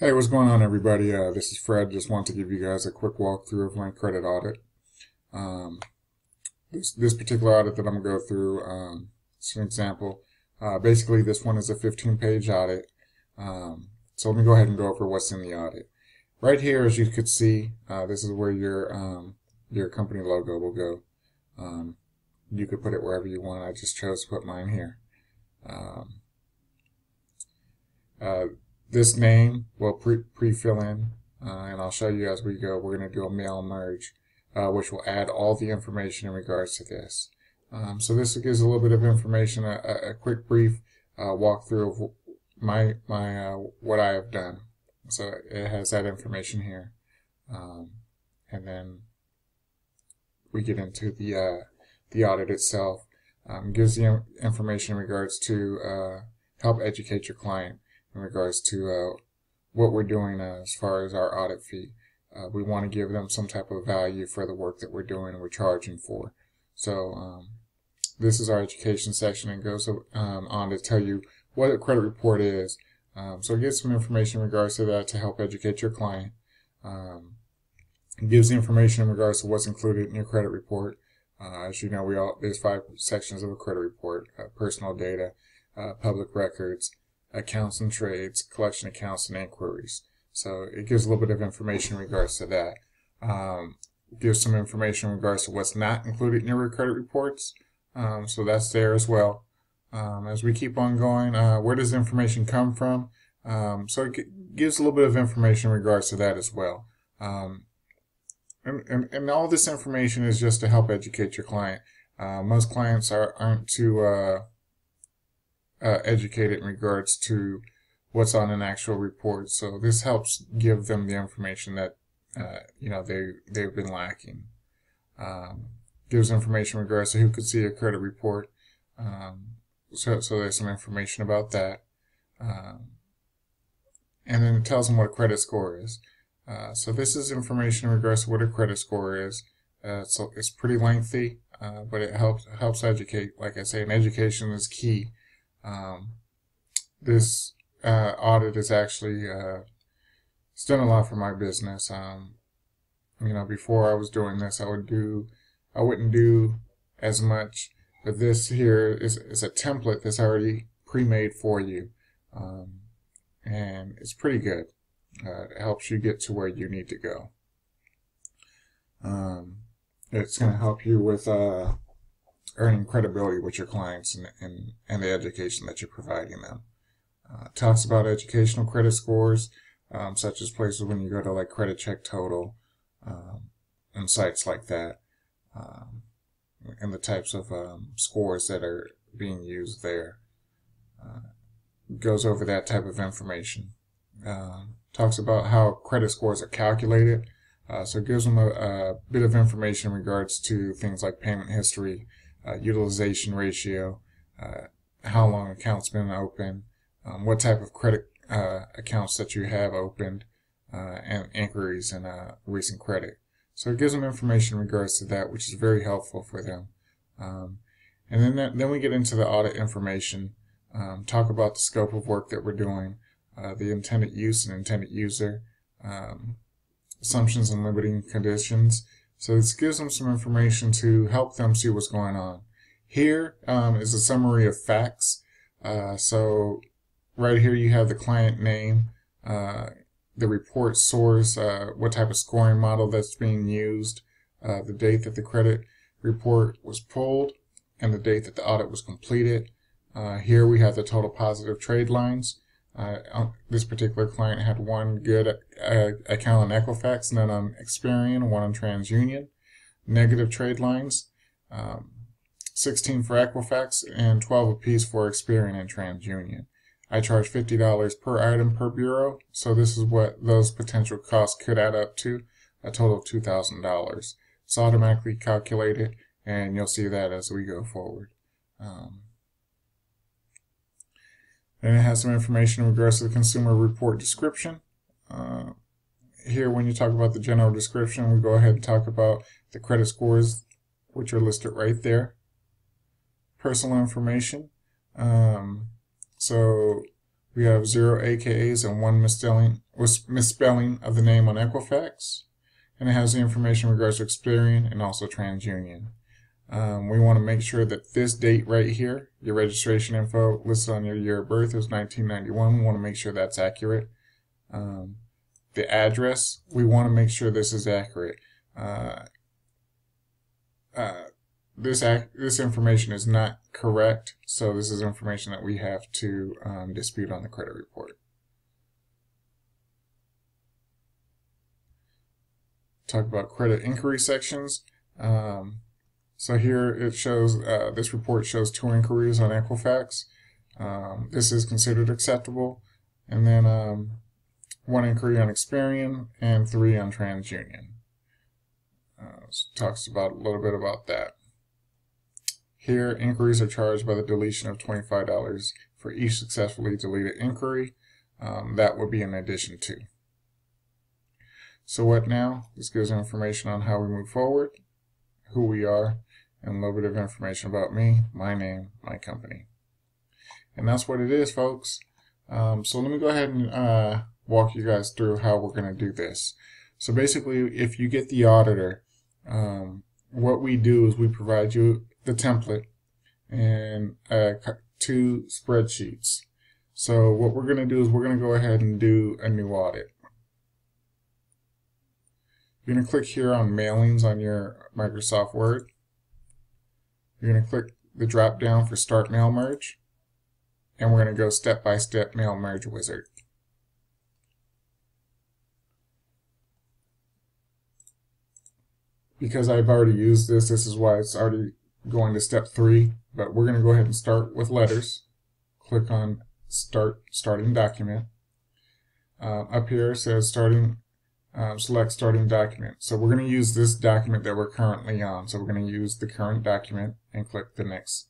Hey, what's going on, everybody? This is Fred. Just want to give you guys a quick walkthrough of my credit audit. Um, this particular audit that I'm going to go through, is an example. Basically, this one is a 15-page audit. So let me go ahead and go over what's in the audit. Right here, as you could see, this is where your company logo will go. You could put it wherever you want. I just chose to put mine here. Um, uh, This name will pre-fill in, and I'll show you as we go. We're going to do a mail merge, which will add all the information in regards to this. So this gives a little bit of information, a quick brief walkthrough of my what I have done. So it has that information here, and then we get into the audit itself. Gives the information in regards to help educate your client in regards to what we're doing as far as our audit fee. We want to give them some type of value for the work that we're doing and we're charging for. So this is our education section and goes on to tell you what a credit report is. So it gives some information in regards to that to help educate your client. It gives the information in regards to what's included in your credit report. As you know, there's 5 sections of a credit report: personal data, public records, accounts and trades, collection accounts, and inquiries. So it gives a little bit of information in regards to that. Gives some information in regards to what's not included in your credit reports. So that's there as well. As we keep on going, where does the information come from? So it gives a little bit of information in regards to that as well. And all this information is just to help educate your client. Most clients aren't too educated in regards to what's on an actual report. So this helps give them the information that they've been lacking. Gives information in regards to who could see a credit report. So there's some information about that. And then it tells them what a credit score is. So this is information in regards to what a credit score is. So it's pretty lengthy, but it helps educate. Like I say, and education is key. This audit is actually it's done a lot for my business. Before I was doing this, I wouldn't do as much. But this here is a template that's already pre-made for you, and it's pretty good. It helps you get to where you need to go. It's going to help you with earning credibility with your clients and the education that you're providing them. Talks about educational credit scores, such as places when you go to like Credit Check Total and sites like that, and the types of scores that are being used there. Goes over that type of information. Talks about how credit scores are calculated. So it gives them a bit of information in regards to things like payment history, utilization ratio, how long accounts been open, what type of credit accounts that you have opened, and inquiries and recent credit. So it gives them information in regards to that, which is very helpful for them. And then we get into the audit information, talk about the scope of work that we're doing, the intended use and intended user, assumptions and limiting conditions. So this gives them some information to help them see what's going on. Here is a summary of facts. So right here you have the client name, the report source, what type of scoring model that's being used, the date that the credit report was pulled, and the date that the audit was completed. Here we have the total positive trade lines. This particular client had one good account on Equifax, none on Experian, one on TransUnion. Negative trade lines, 16 for Equifax and 12 apiece for Experian and TransUnion. I charge $50 per item per bureau, so this is what those potential costs could add up to, a total of $2,000. It's automatically calculated, and you'll see that as we go forward. Then it has some information in regards to the consumer report description. Here, when you talk about the general description, we go ahead and talk about the credit scores, which are listed right there. Personal information. So We have 0 AKAs and 1 misspelling of the name on Equifax. And it has the information in regards to Experian and also TransUnion. We want to make sure that this date right here, your registration info listed on your year of birth is 1991. We want to make sure that's accurate. The address, we want to make sure this is accurate. This information is not correct, so this is information that we have to dispute on the credit report. Talk about credit inquiry sections. So here it shows, this report shows 2 inquiries on Equifax. This is considered acceptable. And then 1 inquiry on Experian and 3 on TransUnion. Talks about a little bit about that. Here, inquiries are charged by the deletion of $25 for each successfully deleted inquiry. That would be in addition to. So what now? This gives information on how we move forward, who we are, and a little bit of information about me, my name, my company. And that's what it is, folks. So let me go ahead and walk you guys through how we're going to do this. So basically, if you get the auditor, what we do is we provide you the template and 2 spreadsheets. So what we're going to do is we're going to go ahead and do a new audit. You're going to click here on mailings on your Microsoft Word. You're going to click the drop down for Start Mail Merge, and we're going to go step by step Mail Merge Wizard. Because I've already used this is why it's already going to step 3, but we're going to go ahead and start with letters. Click on Starting Document. Up here it says select Starting Document. So we're going to use this document that we're currently on. So we're going to use the current document and click the Next.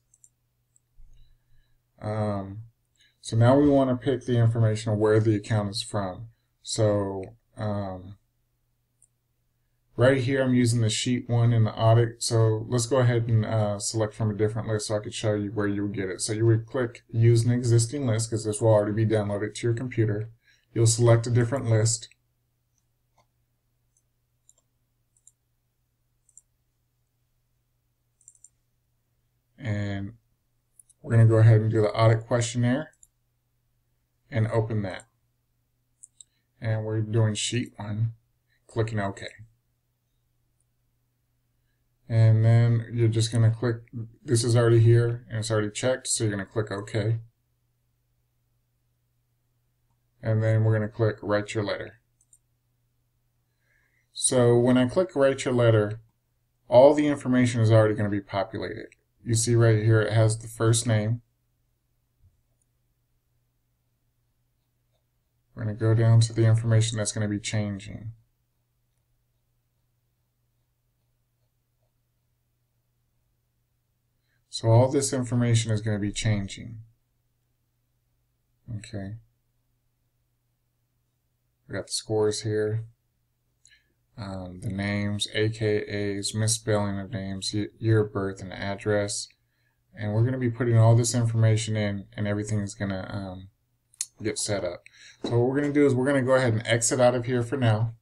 So now we want to pick the information of where the account is from. So right here I'm using the sheet 1 in the audit. So let's go ahead and select from a different list so I could show you where you would get it. So you would click Use an Existing List because this will already be downloaded to your computer. You'll select a different list. And we're going to go ahead and do the audit questionnaire and open that. And we're doing sheet 1, clicking OK. And then you're just going to click, this is already here and it's already checked, so you're going to click OK. And then we're going to click Write Your Letter. So when I click Write Your Letter, all the information is already going to be populated. You see right here it has the first name. We're going to go down to the information that's going to be changing. So all this information is going to be changing. Okay. We got the scores here. The names, AKAs, misspelling of names, year of birth, and address. And we're going to be putting all this information in, and everything is going to get set up. So what we're going to do is we're going to go ahead and exit out of here for now.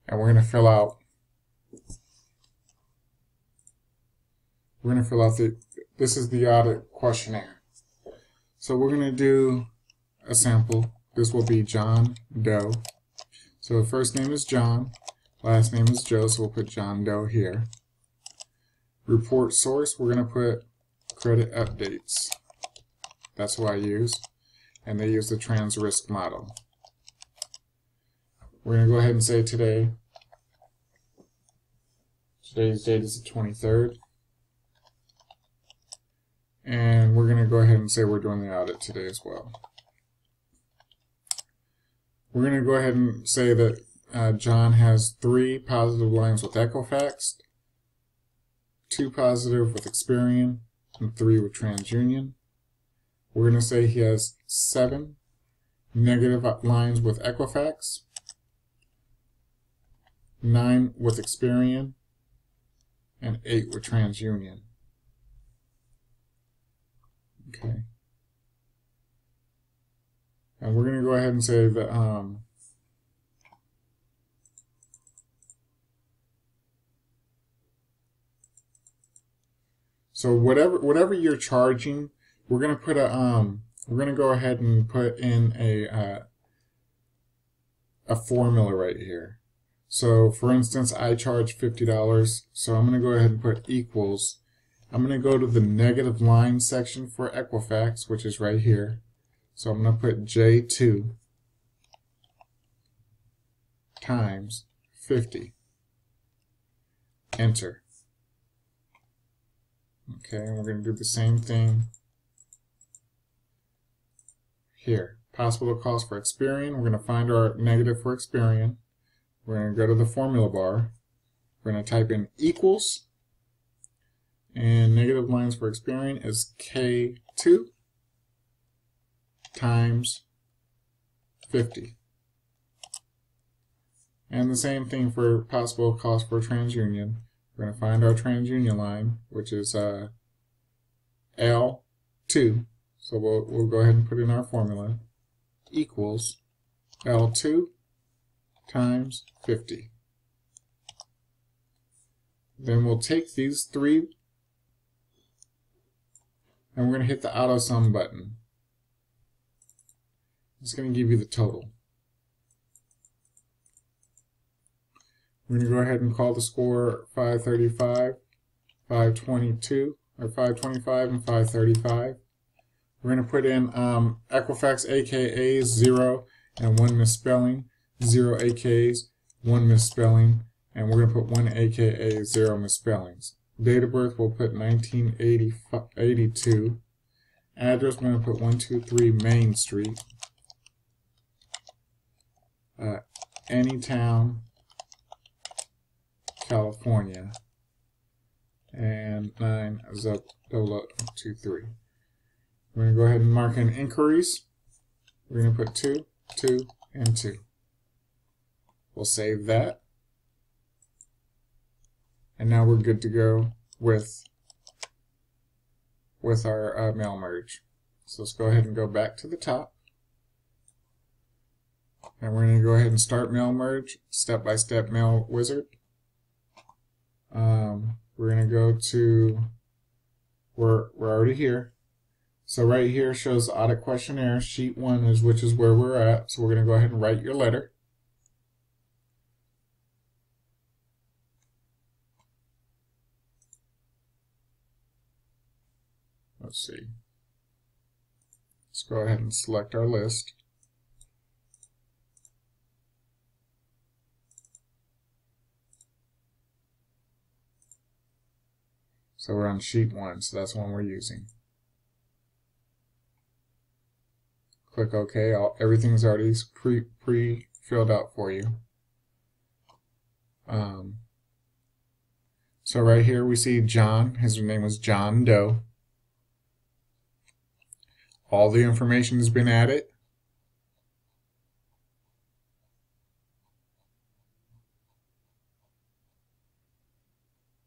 And we're going to fill out this is the audit questionnaire. So we're going to do a sample. This will be John Doe. So the first name is John, last name is Joe, so we'll put John Doe here. Report source, we're going to put credit updates. That's what I use. And they use the trans risk model. We're going to go ahead and say today. Today's date is the 23rd. And we're going to go ahead and say we're doing the audit today as well. We're going to go ahead and say that John has 3 positive lines with Equifax, 2 positive with Experian, and 3 with TransUnion. We're going to say he has 7 negative lines with Equifax, 9 with Experian, and 8 with TransUnion. Okay. ahead and say that so whatever you're charging, we're gonna put we're gonna go ahead and put in a formula right here. So for instance, I charge $50, so I'm gonna go ahead and put equals. I'm gonna go to the negative line section for Equifax, which is right here. So I'm gonna put J2 times 50. Enter. Okay, and we're going to do the same thing here. Possible cost for Experian. We're going to find our negative for Experian. We're going to go to the formula bar. We're going to type in equals. And negative lines for Experian is K2 times 50. And the same thing for possible cost for TransUnion. We're going to find our TransUnion line, which is L2. So we'll go ahead and put in our formula. Equals L2 times 50. Then we'll take these three and we're going to hit the auto sum button. It's going to give you the total. We're going to go ahead and call the score 535, 522, or 525 and 535. We're going to put in Equifax AKAs 0 and 1 misspelling, 0 AKs, 1 misspelling, and we're going to put 1 AKA, 0 misspellings. Date of birth, we'll put 1982. Address, we're going to put 123 Main Street. Anytown, California, and 90023. We're going to go ahead and mark in inquiries. We're going to put 2, 2, and 2. We'll save that. And now we're good to go with our mail merge. So let's go ahead and go back to the top. And we're going to go ahead and start mail merge, step-by-step mail wizard. We're going to go to, we're already here. So right here shows audit questionnaire. Sheet 1 is which is where we're at. So we're going to go ahead and write your letter. Let's see. Let's go ahead and select our list. So we're on sheet 1, so that's one we're using. Click OK. Everything's already pre-filled out for you. So right here we see John. His name was John Doe. All the information has been added.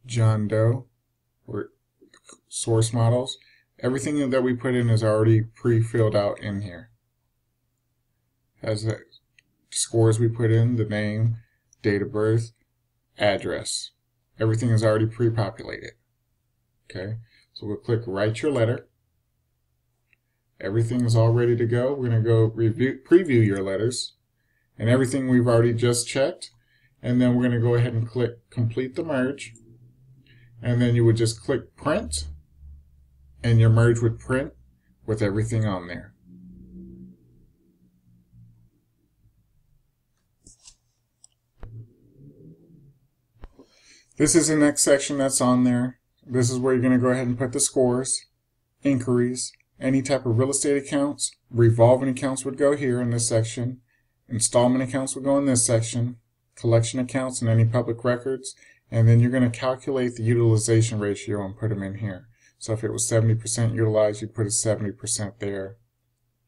John Doe. Source models. Everything that we put in is already pre-filled out in here. As the scores we put in, the name, date of birth, address. Everything is already pre-populated. Okay, so we'll click Write Your Letter. Everything is all ready to go. We're going to go preview your letters, and everything we've already just checked. And then we're going to go ahead and click Complete the Merge. And then you would just click Print, and your merge would print with everything on there. This is the next section that's on there. This is where you're going to go ahead and put the scores, inquiries, any type of real estate accounts. Revolving accounts would go here in this section. Installment accounts would go in this section. Collection accounts and any public records. And then you're going to calculate the utilization ratio and put them in here. So if it was 70% utilized, you'd put a 70% there,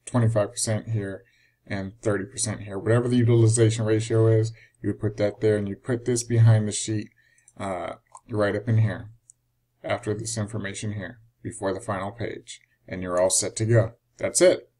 25% here, and 30% here. Whatever the utilization ratio is, you would put that there, and you put this behind the sheet right up in here after this information here, before the final page. And you're all set to go. That's it.